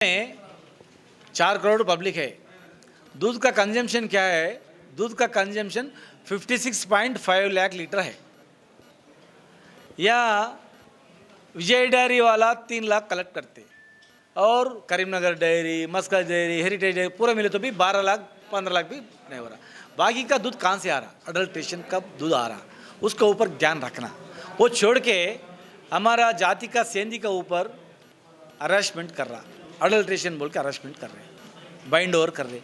में 4 करोड़ पब्लिक है। दूध का कंजम्पशन क्या है? दूध का कंजम्पशन 56.5 लाख लीटर है। या विजय डेयरी वाला 3 लाख कलेक्ट करते और Karimnagar dairy, मस्कत dairy, heritage dairy पूरा मिले तो भी 12 लाख 15 लाख भी नहीं हो रहा। बाकी का दूध कहाँ से आ रहा? अडल्ट्रेशन का दूध आ रहा, उसके ऊपर ध्यान रखना। वो छोड़ के हमारा जाति का सेंधी का ऊपर हरासमेंट कर रहा, अडल्ट्रेशन बोल के हरासमेंट कर रहे, बाइंड ओवर कर रहे,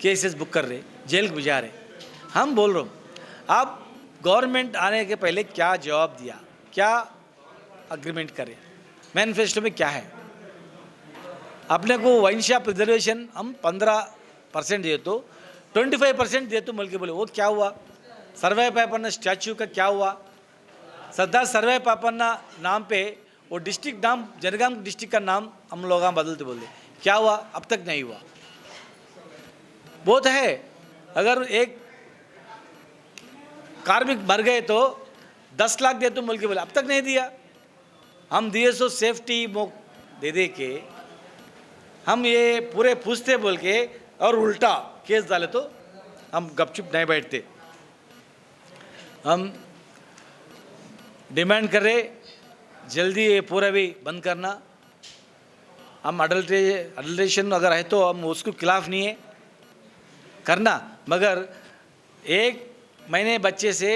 केसेस बुक कर रहे, जेल भिजा रहे। हम बोल रहे हो आप गवर्नमेंट आने के पहले क्या जवाब दिया, क्या अग्रीमेंट करे, मैनिफेस्टो में क्या है? अपने को वाइन शॉप रिजर्वेशन हम 15% दे तो 25% दे तो मिल के बोले, वो क्या हुआ? सर्वे पापन्ना स्टैच्यू का क्या हुआ? सरदार सर्वे पापन्ना नाम पे वो डिस्ट्रिक्ट नाम जनगाम डिस्ट्रिक्ट का नाम हम लोग बदलते बोलते, क्या हुआ? अब तक नहीं हुआ। बहुत है, अगर एक कार्मिक मर गए तो 10 लाख दे तो मिल के बोले, अब तक नहीं दिया। हम दिए सो सेफ्टी दे दे के हम ये पूरे पूछते बोल के और उल्टा केस डाले तो हम गपचुप नहीं बैठते। हम डिमांड कर रहे जल्दी ये पूरा भी बंद करना। हम अडल्ट्रेशन अगर है तो हम उसको खिलाफ नहीं है करना, मगर 1 महीने बच्चे से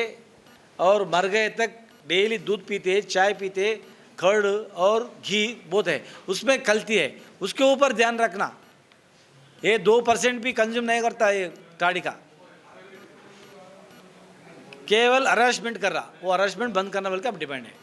और मर गए तक डेली दूध पीते, चाय पीते, खर्ड और घी बहुत है, उसमें खलती है, उसके ऊपर ध्यान रखना। ये 2% भी कंज्यूम नहीं करता ये गाड़ी का, केवल हरासमेंट कर रहा, वो हरासमेंट बंद करना बोल के अब डिपेंड है।